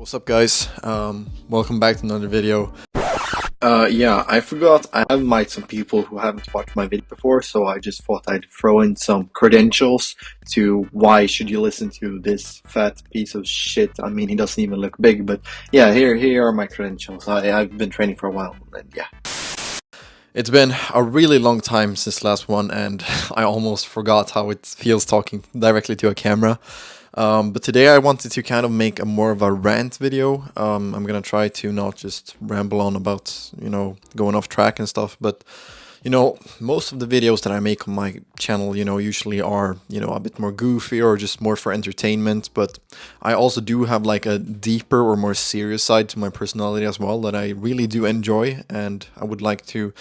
What's up, guys? Welcome back to another video. Yeah, I forgot I have met some people who haven't watched my video before, so I just thought I'd throw in some credentials to why should you listen to this fat piece of shit. I mean, he doesn't even look big, but yeah, here are my credentials. I've been training for a while, and yeah. It's been a really long time since the last one, and I almost forgot how it feels talking directly to a camera. But today I wanted to kind of make a more of a rant video. I'm gonna try to not just ramble on about, going off track and stuff, but, most of the videos that I make on my channel, usually are, a bit more goofy or just more for entertainment, but I also do have like a deeper or more serious side to my personality as well that I really do enjoy, and I would like to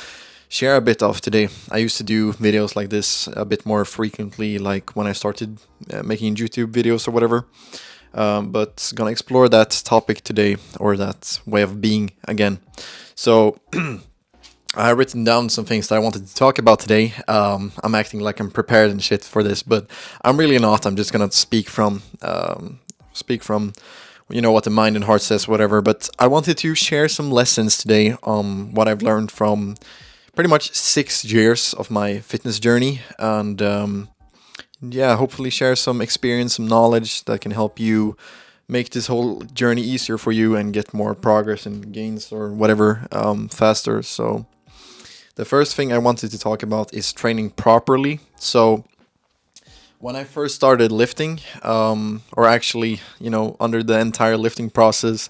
share a bit of today. I used to do videos like this a bit more frequently, like when I started making YouTube videos or whatever. But gonna explore that topic today, or that way of being again. So I have written down some things that I wanted to talk about today. I'm acting like I'm prepared and shit for this, but I'm really not. I'm just gonna speak from what the mind and heart says, whatever. But I wanted to share some lessons today on what I've learned from pretty much 6 years of my fitness journey, and hopefully share some experience, some knowledge that can help you make this whole journey easier for you and get more progress and gains or whatever faster. So the first thing I wanted to talk about is training properly. So when I first started lifting, or actually, under the entire lifting process,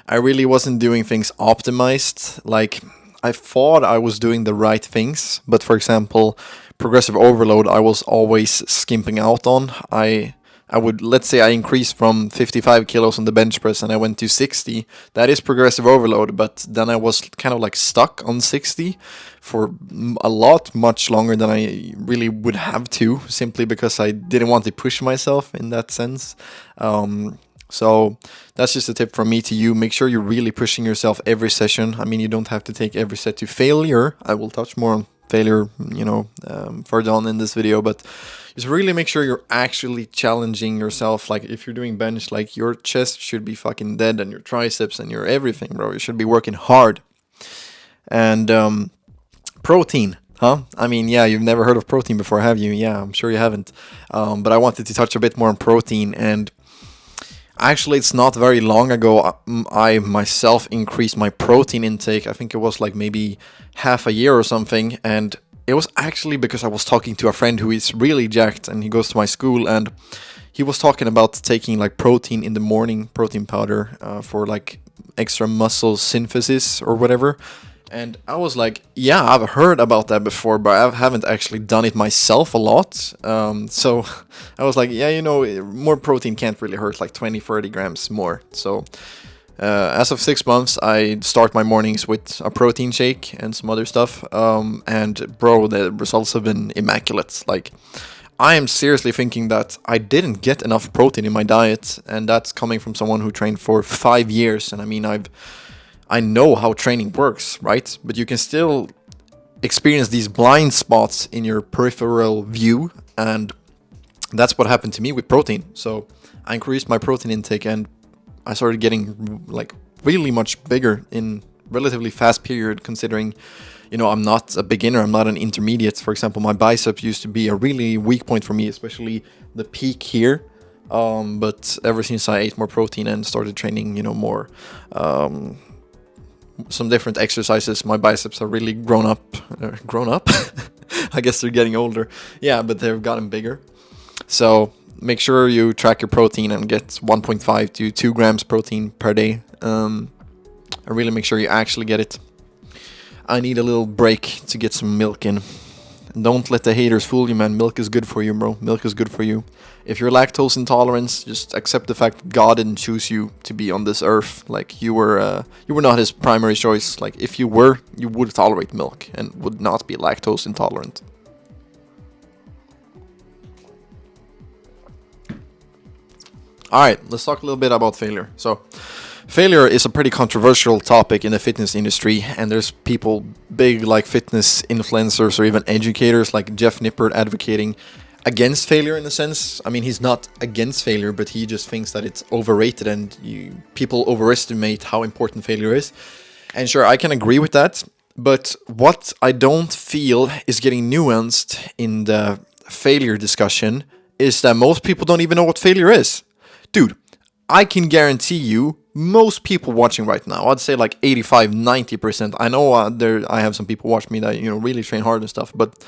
I really wasn't doing things optimized. Like, I thought I was doing the right things, but for example, progressive overload, I was always skimping out on. I would, let's say I increased from 55 kilos on the bench press and I went to 60. That is progressive overload, but then I was kind of like stuck on 60 for much longer than I really would have to, simply because I didn't want to push myself in that sense. So that's just a tip from me to you. Make sure you're really pushing yourself every session. I mean, you don't have to take every set to failure. I will touch more on failure, further on in this video, but just really make sure you're actually challenging yourself. Like, if you're doing bench, like, your chest should be fucking dead, and your triceps and your everything, bro. You should be working hard. And protein. Huh? I mean, yeah, you've never heard of protein before, have you? Yeah, I'm sure you haven't. But I wanted to touch a bit more on protein. And actually, it's not very long ago I myself increased my protein intake. I think it was like maybe half a year or something, and it was actually because I was talking to a friend who is really jacked, and he goes to my school, and he was talking about taking like protein in the morning, protein powder, for like extra muscle synthesis or whatever. And I was like, yeah, I've heard about that before, but I haven't actually done it myself a lot. So I was like, yeah, more protein can't really hurt, like 20-30 grams more. So as of 6 months, I start my mornings with a protein shake and some other stuff. And bro, the results have been immaculate. Like, I am seriously thinking that I didn't get enough protein in my diet, and that's coming from someone who trained for 5 years. And I mean, I know how training works, right? But you can still experience these blind spots in your peripheral view, and that's what happened to me with protein. So I increased my protein intake, and I started getting like really much bigger in relatively fast period, considering, I'm not a beginner, I'm not an intermediate. For example, my biceps used to be a really weak point for me, especially the peak here. But ever since I ate more protein and started training, more some different exercises, my biceps have really grown up. I guess they're getting older. Yeah, but they've gotten bigger. So make sure you track your protein and get 1.5 to 2 grams protein per day. And really make sure you actually get it. I need a little break to get some milk in. Don't let the haters fool you, man. Milk is good for you, bro. Milk is good for you. If you're lactose intolerant, just accept the fact that God didn't choose you to be on this earth. Like, you were not his primary choice. Like, if you were, you would tolerate milk and would not be lactose intolerant. Alright, let's talk a little bit about failure. So, failure is a pretty controversial topic in the fitness industry, and there's people big like fitness influencers or even educators like Jeff Nippert advocating against failure in a sense. I mean, he's not against failure, but he just thinks that it's overrated and people overestimate how important failure is. And sure, I can agree with that. But what I don't feel is getting nuanced in the failure discussion is that most people don't even know what failure is. Dude, I can guarantee you, most people watching right now, I'd say like 85, 90%. I know I have some people watch me that, really train hard and stuff, but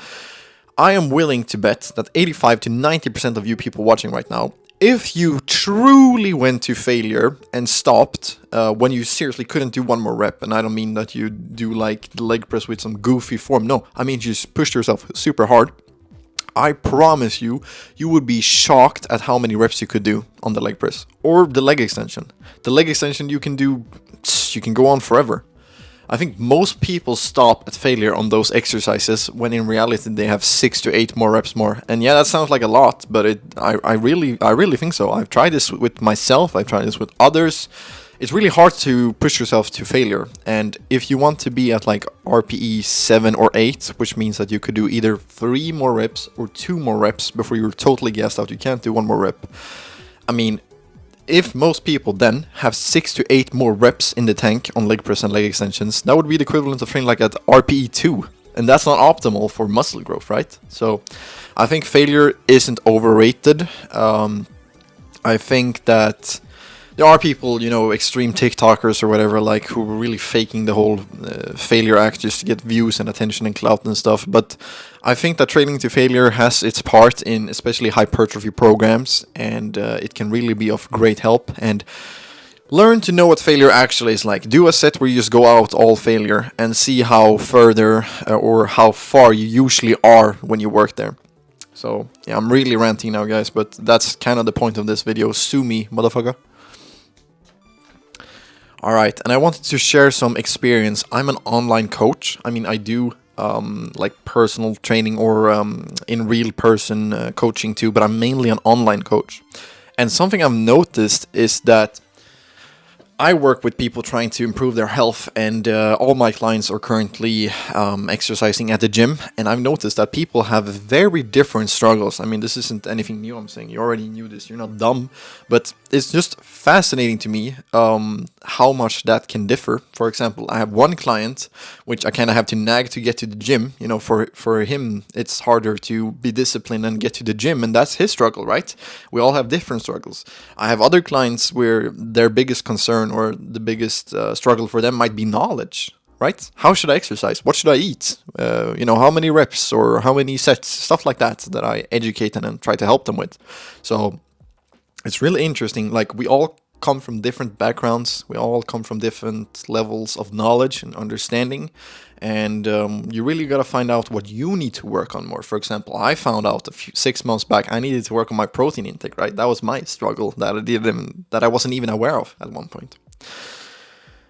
I am willing to bet that 85 to 90% of you people watching right now, if you truly went to failure and stopped when you seriously couldn't do one more rep, and I don't mean that you do like the leg press with some goofy form, no, I mean you just pushed yourself super hard, I promise you, you would be shocked at how many reps you could do on the leg press or the leg extension. The leg extension you can go on forever. I think most people stop at failure on those exercises when in reality they have 6 to 8 more reps more. And yeah, that sounds like a lot, but I really think so. I've tried this with myself, I've tried this with others. It's really hard to push yourself to failure. And if you want to be at like RPE 7 or 8, which means that you could do either 3 more reps or 2 more reps before you're totally gassed out, you can't do 1 more rep. I mean, if most people then have 6 to 8 more reps in the tank on leg press and leg extensions, that would be the equivalent of training like at RPE 2. And that's not optimal for muscle growth, right? So I think failure isn't overrated. I think that there are people, extreme TikTokers or whatever, like who are really faking the whole failure act just to get views and attention and clout and stuff. But I think that training to failure has its part in especially hypertrophy programs, and it can really be of great help. And learn to know what failure actually is like. Do a set where you just go out all failure and see how further or how far you usually are when you work there. So yeah, I'm really ranting now, guys, but that's kind of the point of this video. Sue me, motherfucker. Alright, and I wanted to share some experience. I'm an online coach. I mean, I do like personal training or in real person coaching too, but I'm mainly an online coach. And something I've noticed is that I work with people trying to improve their health, and all my clients are currently exercising at the gym, and I've noticed that people have very different struggles. I mean, this isn't anything new, I'm saying. You already knew this, you're not dumb, but it's just fascinating to me how much that can differ. For example, I have one client, which I kind of have to nag to get to the gym. For him, it's harder to be disciplined and get to the gym, and that's his struggle, right? We all have different struggles. I have other clients where their biggest concern or the biggest struggle for them might be knowledge, right? How should I exercise? What should I eat? How many reps or how many sets? Stuff like that I educate and try to help them with. So it's really interesting. Like, we all come from different backgrounds. We all come from different levels of knowledge and understanding. And you really got to find out what you need to work on more. For example, I found out 6 months back I needed to work on my protein intake, right? That was my struggle that I wasn't even aware of at one point.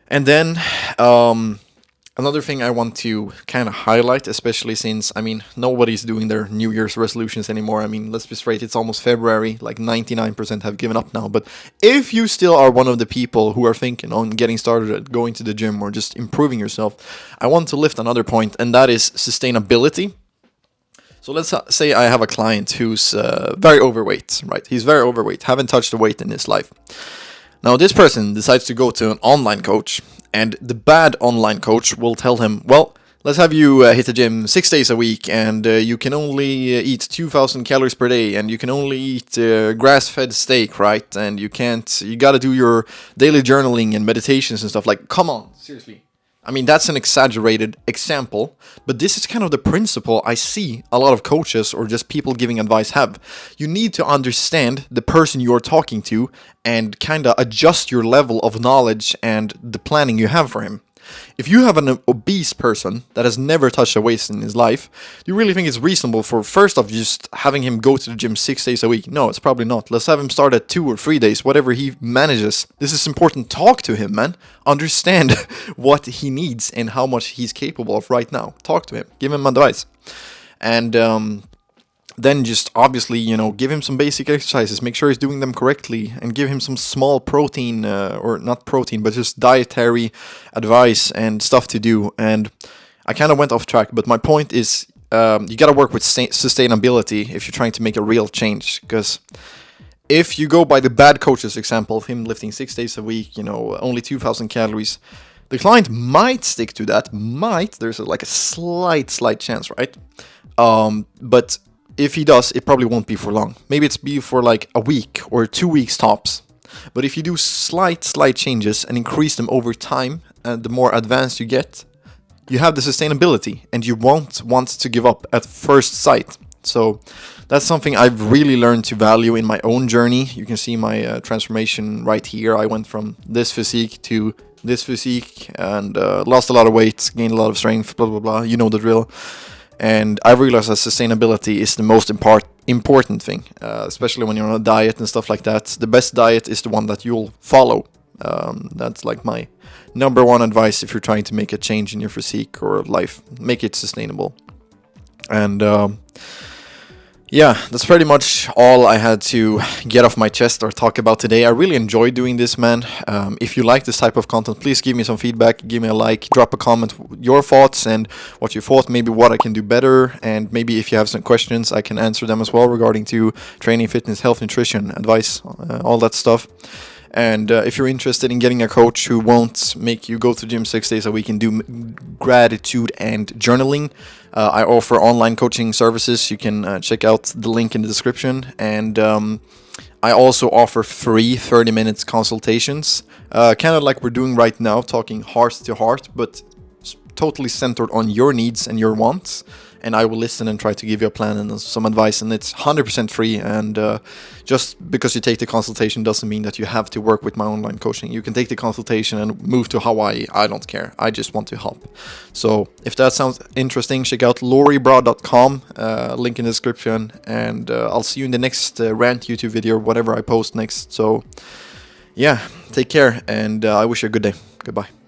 And then another thing I want to kind of highlight, especially since, I mean, nobody's doing their New Year's resolutions anymore. I mean, let's be straight, it's almost February, like 99% have given up now. But if you still are one of the people who are thinking on getting started at going to the gym or just improving yourself, I want to lift another point, and that is sustainability. So let's say I have a client who's very overweight, right? He's very overweight, haven't touched a weight in his life. Now, this person decides to go to an online coach, and the bad online coach will tell him, well, let's have you hit the gym 6 days a week, and you can only eat 2,000 calories per day, and you can only eat grass-fed steak, right? And you gotta do your daily journaling and meditations and stuff. Like, come on, seriously. I mean, that's an exaggerated example, but this is kind of the principle I see a lot of coaches or just people giving advice have. You need to understand the person you're talking to and kind of adjust your level of knowledge and the planning you have for him. If you have an obese person that has never touched a weight in his life, do you really think it's reasonable for, first off, just having him go to the gym 6 days a week? No, it's probably not. Let's have him start at 2 or 3 days, whatever he manages. This is important. Talk to him, man. Understand what he needs and how much he's capable of right now. Talk to him. Give him advice. And then just obviously, give him some basic exercises, make sure he's doing them correctly, and give him some small protein, or not protein, but just dietary advice and stuff to do. And I kind of went off track, but my point is, you got to work with sustainability if you're trying to make a real change. Because if you go by the bad coach's example of him lifting 6 days a week, only 2,000 calories, the client might stick to that. There's like a slight chance, right? But if he does, it probably won't be for long. Maybe it's be for like a week or 2 weeks tops. But if you do slight changes and increase them over time, and the more advanced you get, you have the sustainability, and you won't want to give up at first sight. So that's something I've really learned to value in my own journey. You can see my transformation right here. I went from this physique to this physique, and lost a lot of weight, gained a lot of strength, blah, blah, blah. You know the drill. And I realized that sustainability is the most important thing, especially when you're on a diet and stuff like that. The best diet is the one that you'll follow. That's like my number one advice if you're trying to make a change in your physique or life. Make it sustainable. And yeah, that's pretty much all I had to get off my chest or talk about today. I really enjoyed doing this, man. If you like this type of content, please give me some feedback, give me a like, drop a comment, your thoughts and what you thought, maybe what I can do better, and maybe if you have some questions, I can answer them as well regarding to training, fitness, health, nutrition, advice, all that stuff. And if you're interested in getting a coach who won't make you go to the gym 6 days a week and do gratitude and journaling, I offer online coaching services. You can check out the link in the description. And I also offer free 30 minutes consultations, kind of like we're doing right now, talking heart to heart, but totally centered on your needs and your wants. And I will listen and try to give you a plan and some advice, and it's 100% free. And just because you take the consultation doesn't mean that you have to work with my online coaching. You can take the consultation and move to Hawaii. I don't care. I just want to help. So if that sounds interesting, check out loribra.com, link in the description. And I'll see you in the next rant YouTube video, whatever I post next. So yeah, take care, and I wish you a good day. Goodbye.